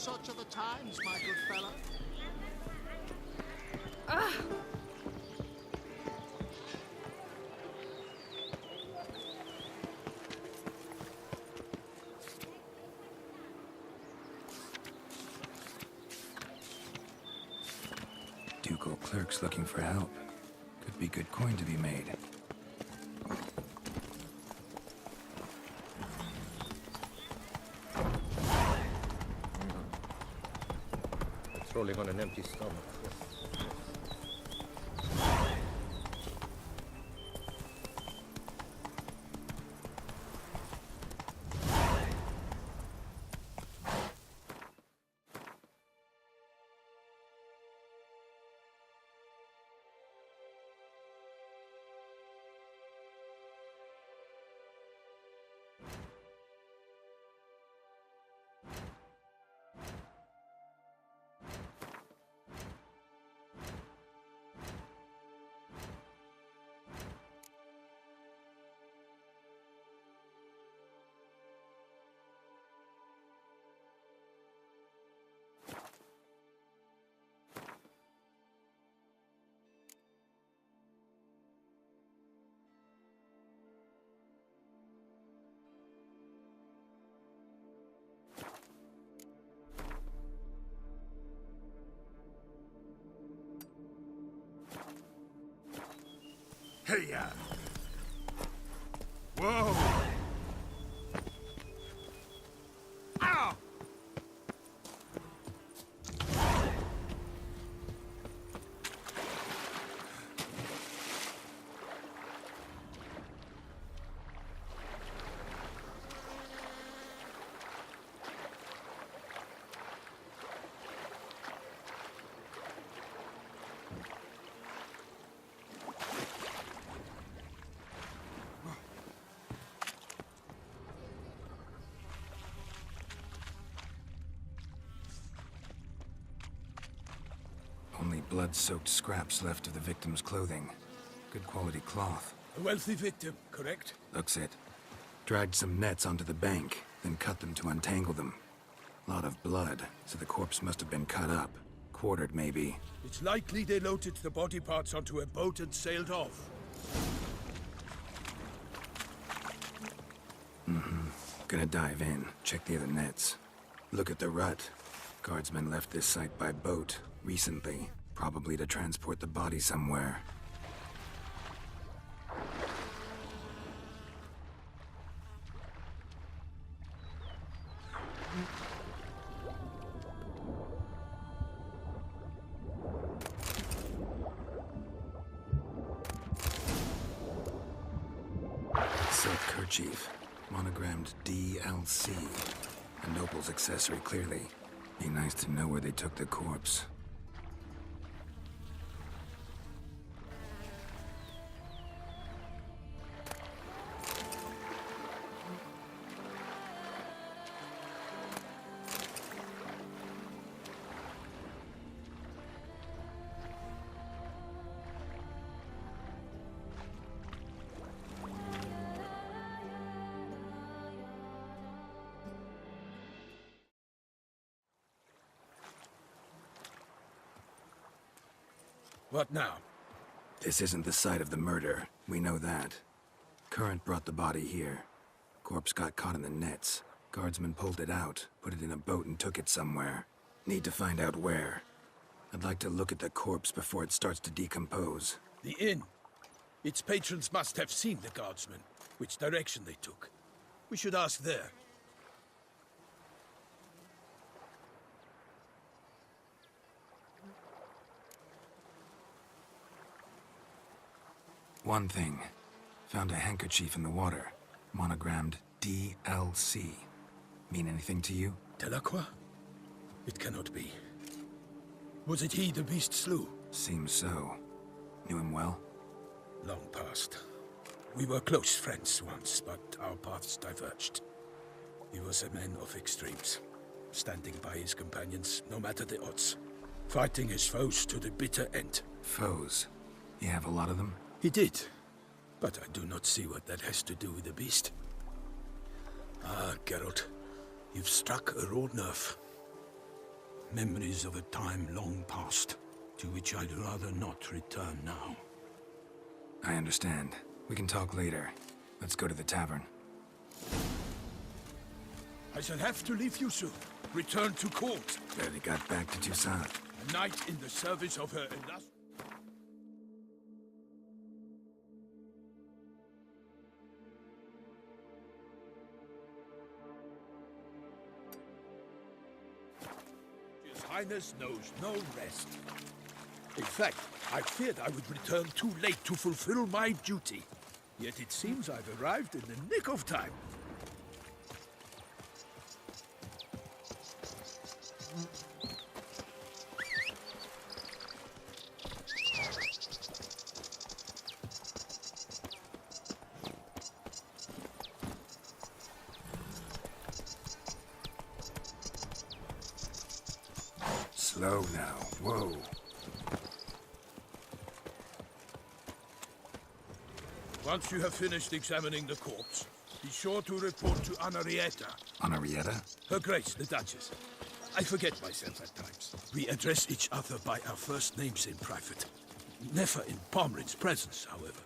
such are the times, my good fellow. Ducal clerks looking for help. Could be good coin to be made. It's rolling on an empty stomach. Hey-ya! Whoa! Ow! Only blood-soaked scraps left of the victim's clothing. Good quality cloth. A wealthy victim, correct? Looks it. Dragged some nets onto the bank, then cut them to untangle them. Lot of blood, so the corpse must have been cut up. Quartered, maybe. It's likely they loaded the body parts onto a boat and sailed off. Gonna dive in, check the other nets. Look at the rut. Guardsmen left this site by boat, recently. Probably to transport the body somewhere. Silk kerchief, monogrammed DLC. A noble's accessory, clearly. Be nice to know where they took the corpse. What now? This isn't the site of the murder. We know that. Current brought the body here. Corpse got caught in the nets. Guardsmen pulled it out, put it in a boat and took it somewhere. Need to find out where. I'd like to look at the corpse before it starts to decompose. The inn. Its patrons must have seen the guardsmen, which direction they took. We should ask there. One thing. Found a handkerchief in the water. Monogrammed DLC. Mean anything to you? Delacroix? It cannot be. Was it he the beast slew? Seems so. Knew him well? Long past. We were close friends once, but our paths diverged. He was a man of extremes, standing by his companions, no matter the odds. Fighting his foes to the bitter end. Foes? You have a lot of them? He did, but I do not see what that has to do with the beast. Ah, Geralt, you've struck a raw nerve. Memories of a time long past, to which I'd rather not return now. I understand. We can talk later. Let's go to the tavern. I shall have to leave you soon. Return to court. Barely got back to Toussaint. A knight in the service of her illustrious... His Highness knows no rest. In fact, I feared I would return too late to fulfill my duty. Yet it seems I've arrived in the nick of time. Slow now. Whoa. Once you have finished examining the corpse, be sure to report to Anarietta. Anarietta? Her Grace, the Duchess. I forget myself at times. We address each other by our first names in private. Never in Pomrin's presence, however.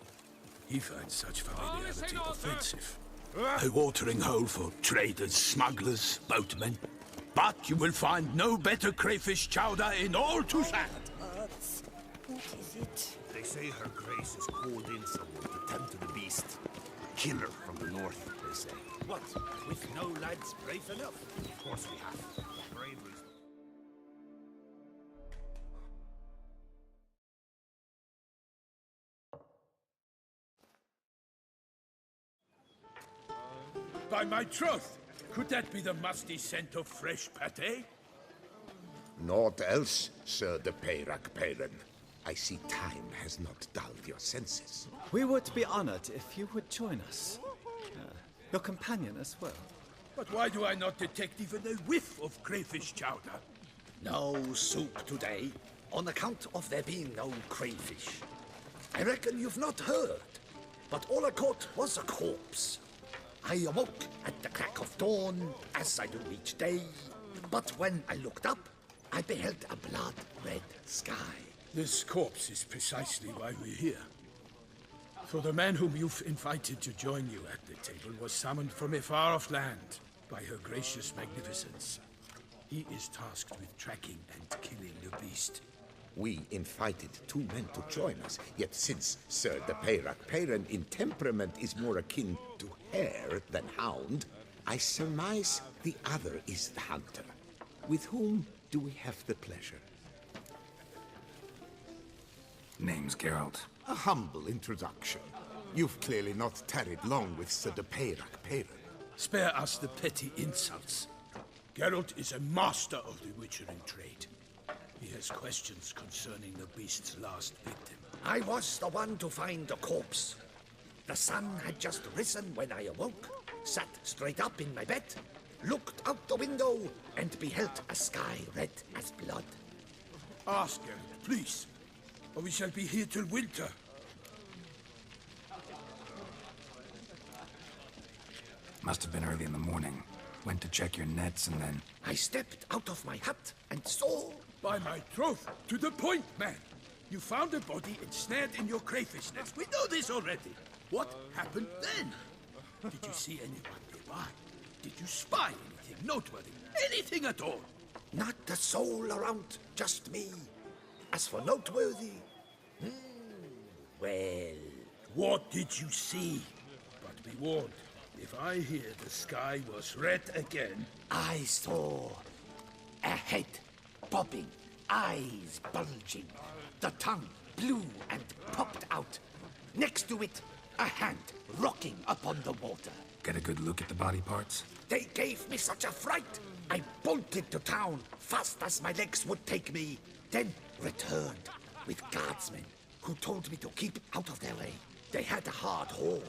He finds such familiarity offensive. A watering hole for traders, smugglers, boatmen. But you will find no better crayfish chowder in all Toussaint. What is it? They say her grace has called in someone to tend to the beast. Killer from the north, they say. What? With no lads brave enough? Of course we have. Bravery's... By my troth! Could that be the musty scent of fresh pâté? Naught else, Sir de Peyrac Peyran. I see time has not dulled your senses. We would be honored if you would join us. Your companion as well. But why do I not detect even a whiff of crayfish chowder? No soup today, on account of there being no crayfish. I reckon you've not heard, but all I caught was a corpse. I awoke at the crack of dawn, as I do each day, but when I looked up, I beheld a blood-red sky. This corpse is precisely why we're here. For the man whom you've invited to join you at the table was summoned from a far-off land by her gracious magnificence. He is tasked with tracking and killing the beast. We invited two men to join us, yet since Sir de Peyrac Peyran in temperament is more akin to hare than hound, I surmise the other is the hunter. With whom do we have the pleasure? Name's Geralt. A humble introduction. You've clearly not tarried long with Sir de Peyrac Peyran. Spare us the petty insults. Geralt is a master of the witchering trade. He has questions concerning the beast's last victim. I was the one to find the corpse. The sun had just risen when I awoke, sat straight up in my bed, looked out the window, and beheld a sky red as blood. Ask Geralt, please, or we shall be here till winter. Must have been early in the morning. Went to check your nets and then... I stepped out of my hut and saw... By my troth, to the point, man! You found a body ensnared in your crayfish nest. We know this already. What happened then? Did you see anyone nearby? Did you spy anything noteworthy? Anything at all? Not a soul around, just me. As for noteworthy... well... What did you see? But be warned, if I hear the sky was red again... I saw a head bobbing, eyes bulging, the tongue blue and popped out. Next to it, a hand rocking upon the water. Get a good look at the body parts? They gave me such a fright. I bolted to town fast as my legs would take me, then returned with guardsmen who told me to keep out of their way. They had a hard haul.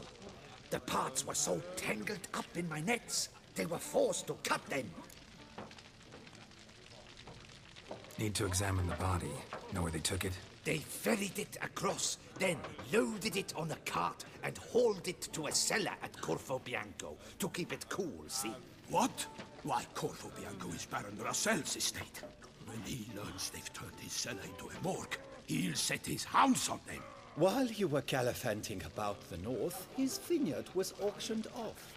The parts were so tangled up in my nets, they were forced to cut them. Need to examine the body. Know where they took it? They ferried it across, then loaded it on a cart and hauled it to a cellar at Corvo Bianco to keep it cool, see? What? Why, Corvo Bianco is Baron Russell's estate. When he learns they've turned his cellar into a morgue, he'll set his hounds on them. While you were gallivanting about the north, his vineyard was auctioned off.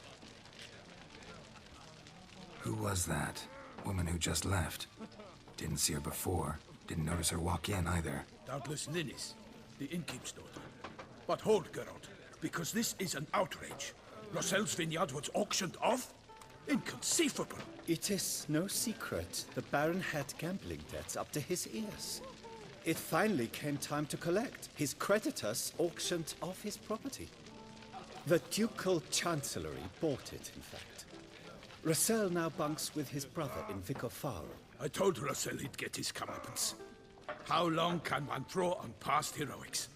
Who was that? Woman who just left. Didn't see her before. Didn't notice her walk in either. Doubtless Linnis, the innkeep's daughter. But hold, Geralt, because this is an outrage. Rossel's vineyard was auctioned off? Inconceivable! It is no secret the Baron had gambling debts up to his ears. It finally came time to collect. His creditors auctioned off his property. The Ducal Chancellery bought it, in fact. Rossel now bunks with his brother in Vicar Faro. I told Rossel he'd get his comeuppance. How long can one draw on past heroics?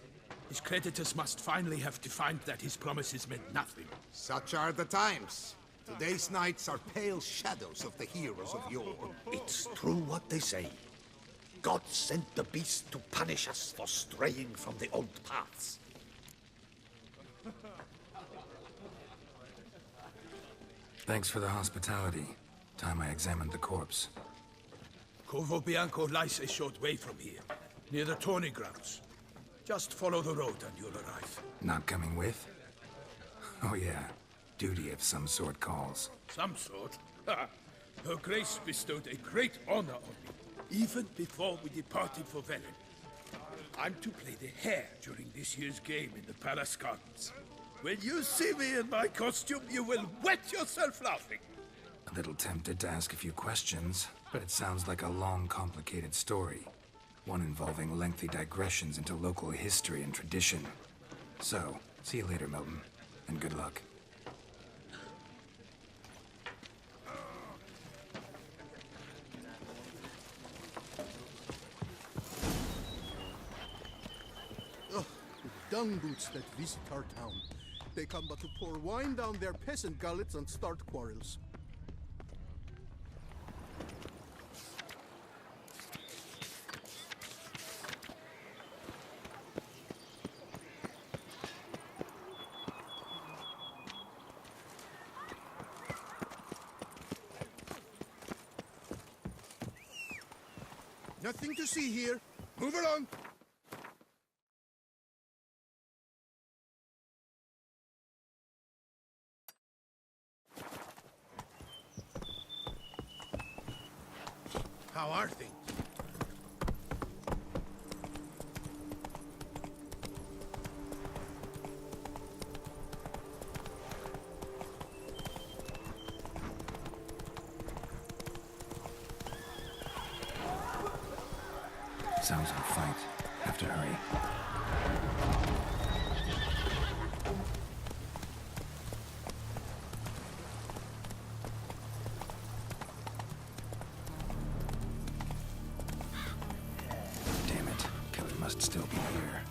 His creditors must finally have defined that his promises meant nothing. Such are the times. Today's knights are pale shadows of the heroes of yore. It's true what they say. God sent the beast to punish us for straying from the old paths. Thanks for the hospitality. Time I examined the corpse. Corvo Bianco lies a short way from here, near the tourney grounds. Just follow the road and you'll arrive. Not coming with? Oh yeah, duty of some sort calls. Some sort? Ha! Her Grace bestowed a great honor on me, even before we departed for Velen. I'm to play the hare during this year's game in the palace gardens. When you see me in my costume, you will wet yourself laughing. A little tempted to ask a few questions, but it sounds like a long, complicated story. One involving lengthy digressions into local history and tradition. So, see you later, Milton, and good luck. Ugh, the dung boots that visit our town. They come but to pour wine down their peasant gullets and start quarrels. Nothing to see here. Move along. How are things? Sounds like a fight. Have to hurry. Damn it. Killer must still be here.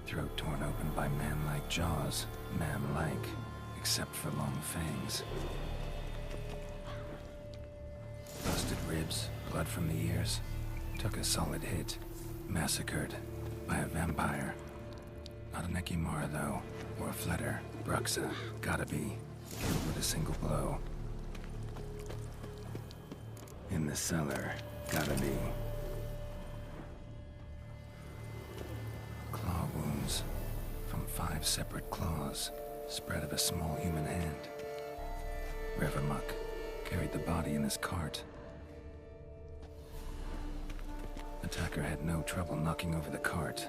Throat torn open by man-like jaws. Man-like, except for long fangs. Busted ribs, blood from the ears. Took a solid hit. Massacred by a vampire. Not an Ekimara, though. Or a Fletter. Bruxa. Gotta be. Killed with a single blow. In the cellar. Gotta be. Claw wounds. From 5 separate claws. Spread of a small human hand. Revermuck carried the body in his cart. Attacker had no trouble knocking over the cart.